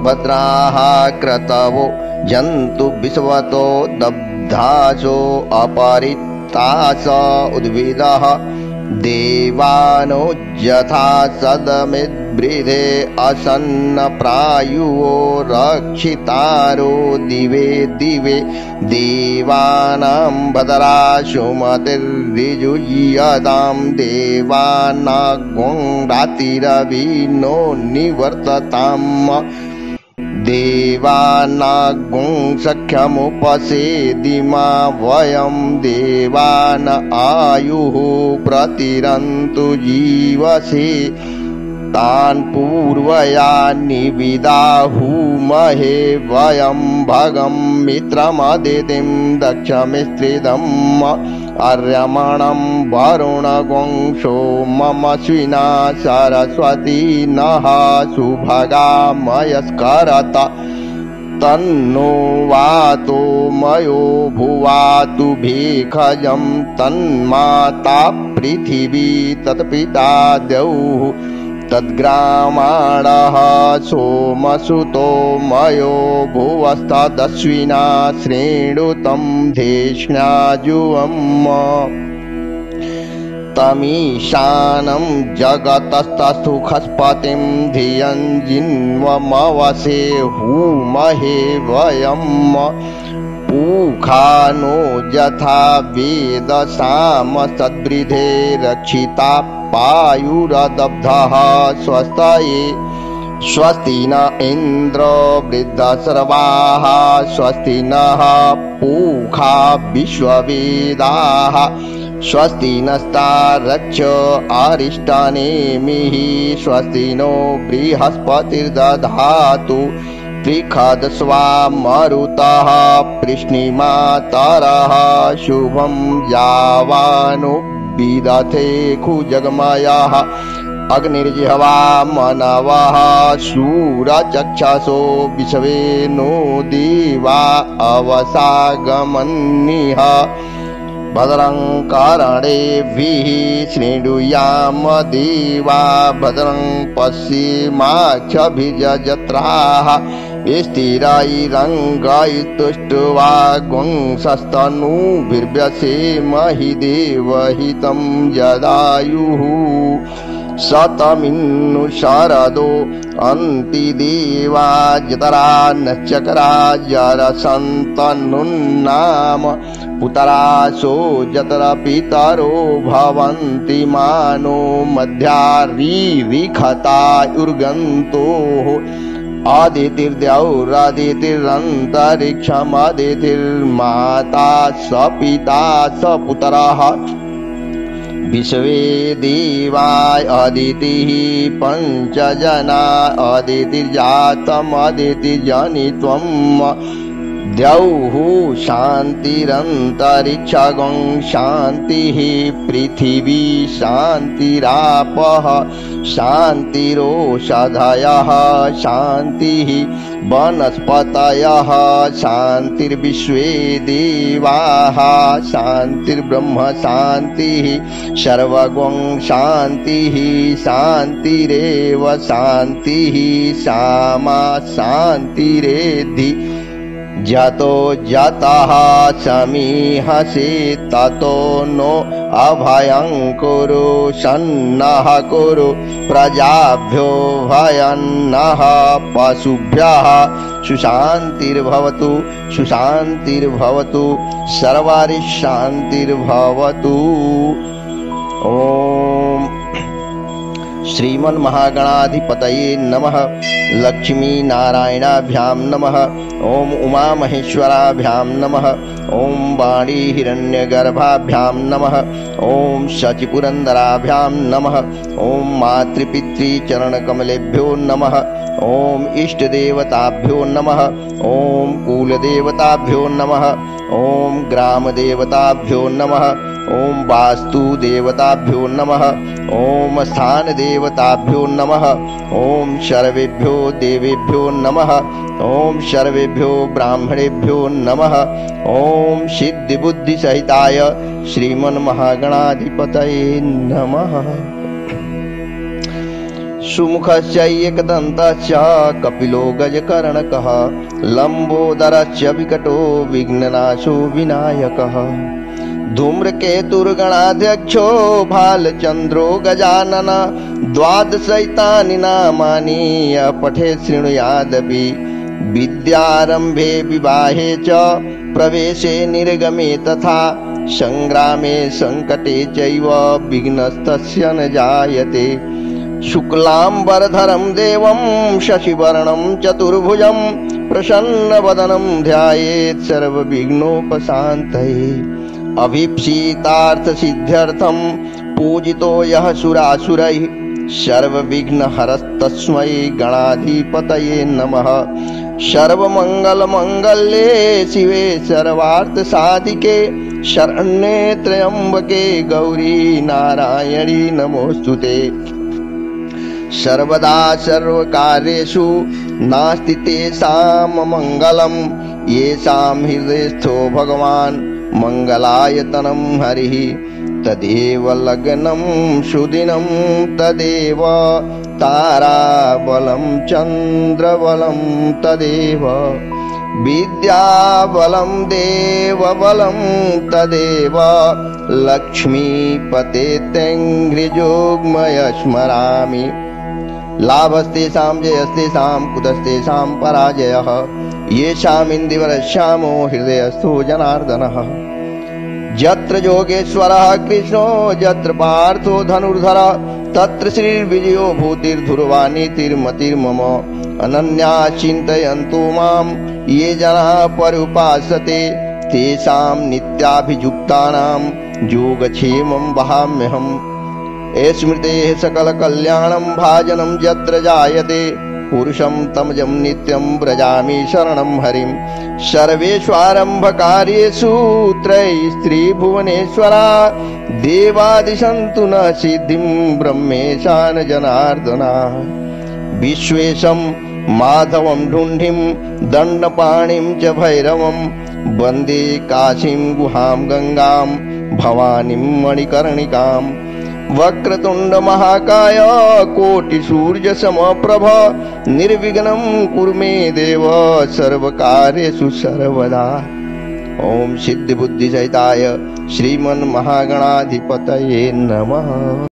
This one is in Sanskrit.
भद्राः क्रतवो जन्तु विश्वतो दब्धासो अपरितास उद्भिदः देवानो यथा सदमिद्वृधे असन्न प्रायुवो रक्षितारो दिवे दिवे देवानां भद्राशुमतिर्ऋजुयतां देवानाग्ं रातिरविनो निवर्तताम् देवानाग्ं सख्यमुपसेदिमा वयं देवान आयुः प्रतिरन्तु जीवसे तान् पूर्वया निविदाहुमहे वयं भगं मित्रमदितिं दक्षमिस्त्रिदम् अर्यमणं वरुणगं सोममश्विना सरस्वती नः सुभगा मयस्करत तन्नो वातो मयो भुवातु भेखजं तन्माता पृथिवी तत्पिता द्यौः तद्ग्रामाणः सोमसुतो मयो भुवस्तदश्विना श्रेणुतं धेष्ण्याजुवम् तमीशानं जगतस्तसुखस्पतिं धियं जिन्वमवसे हूमहे वयं पूखानो यथा वेदसामसद्वृधे रक्षिता पायुरदब्धः स्वस्तये स्वस्ति न इन्द्र वृद्धसर्वाः स्वस्ति नः पूखा विश्ववेदाः स्वस्ति नस्तारक्ष अरिष्टानेमिः स्वस्ति नो बृहस्पतिर्दधातु त्रिखदस्वा मरुतः पृश्निमातरः शुभं यावानो विदथे खुजगमयः अग्निर्जिह्वा मनवः शूरचक्षसो विश्वे नो देवा अवसागमन्निः भद्रं कर्णेभिः शृणुयाम देवा भद्रं पश्येमाक्षभिर्यजत्राः स्थिरैरङ्गैस्तुष्ट्वा गुंसस्तनूभिर्व्यसेमहि देवहितं यदायुः शतमिन्नु शरदो अन्तिदेवा जतरा नश्चकरा जरसन्तनुन्नाम पुतरासो जतरा पितरो भवन्ति मानो मध्यारीरिखतायुर्गन्तोः आदितिर्द्यौरादितिरन्तरिक्षमदितिर्माता स पिता स पुत्रः विश्वे देवाय अदितिः पञ्चजना अदितिर्जातमदितिर्जनित्वम् द्यौः शान्तिरन्तरिक्षगं शान्तिः पृथिवी शान्तिरापः शान्तिरोषधयः शान्तिः वनस्पतयः शान्तिर्विश्वे देवाः शान्तिर्ब्रह्म शान्तिः सर्वगं शान्तिः शान्तिरेव शान्तिः सामा शान्तिरेधि जतो जतः समीहसे ततो नो अभयं कुरु सन्नः कुरु प्रजाभ्यो भयन्नः पशुभ्यः सुशान्तिर्भवतु सुशान्तिर्भवतु सर्वरिशान्तिर्भवतु। ओम श्रीमन्महागणाधिपतये नमः। लक्ष्मी नारायणाभ्यां नमः। ओम उमामहेश्वराभ्यां नमः। ओम वाणी हिरण्यगर्भाभ्यां नमः। ओम शचिपुरन्दराभ्यां नमः। ओम मातृपितृचरणकमलेभ्यो नमः। ओम इष्टदेवताभ्यो नमः। ओम कुलदेवताभ्यो नमः। ओम ग्रामदेवताभ्यो नमः। ओम वास्तुदेवताभ्यो नमः। ओम स्थानदेवताभ्यो नमः। ओम सर्वेभ्यो देवेभ्यो नमः। ओम सर्वेभ्यो ब्राह्मणेभ्यो नमः। ओम सिद्धिबुद्धिसहिताय श्रीमन्महागणाधिपतये नमः। सुमुखस्य एकदन्तस्य कपिलो गजकर्णकः लम्बोदरस्य विकटो विघ्ननाशो विनायकः धूम्रकेतुर्गणाध्यक्षो भालचन्द्रो गजानन द्वादशैतानि नामानि यः पठेत् शृणुयादपि विद्यारम्भे विवाहे च प्रवेशे निर्गमे तथा संग्रामे संकटे चैव विघ्नस्तस्य न जायते शुक्लाम्बरधरं देवं शशिवर्णं चतुर्भुजं प्रसन्नवदनं ध्यायेत् सर्वविघ्नोपशान्तये अभीप्सितार्थसिद्ध्यर्थं पूजितो यः सुरासुरैः सर्वविघ्नहरस्तस्मै गणाधिपतये नमः सर्वमङ्गलमङ्गल्ये शिवे सर्वार्थसाधिके शरण्ये त्र्यम्बके गौरी नारायणी नमोऽस्तुते सर्वदा सर्वकार्येषु नास्ति तेषां मङ्गलं येषां हृदयस्थो भगवान् मङ्गलायतनं हरिः तदेव लग्नं सुदिनं तदेव ताराबलं चन्द्रबलं तदेव विद्याबलं देवबलं तदेव लक्ष्मीपते तेङ्घ्रिजोग्मय स्मरामि लाभस्तेषां जयस्तेषां कुतस्तेषां पराजयः येषामिन्दिवरश्यामो हृदयस्थो जनार्दनः यत्र योगेश्वरः कृष्णो यत्र पार्थो धनुर्धरः तत्र श्रीर्विजयो भूतिर्ध्रुवा नीतिर्मतिर्मम अनन्या चिन्तयन्तु मां ये जनाः पर्युपासते तेषां नित्याभियुक्तानां योगक्षेमं वहाम्यहम् स्मृतेः सकलकल्याणं भाजनं यत्र जायते पुरुषं तमजं नित्यं व्रजामि शरणं हरिं सर्वेष्वारम्भकार्येषु त्रयस्त्रीभुवनेश्वरा देवादिशन्तु न सिद्धिं ब्रह्मेशा न जनार्दना विश्वेशं माधवं ढुण्ढिं दण्डपाणिं च भैरवं वन्दे काशीं गुहां गंगां भवानीं मणिकर्णिकाम् वक्रतुंड महाकाय कोटिसूर्यसमप्रभ निर्विघ्नं कुरु मे देव सर्वकार्येषु सर्वदा। ओम सिद्धिबुद्धिसहिताय श्रीमन्महागणाधिपतये नमः।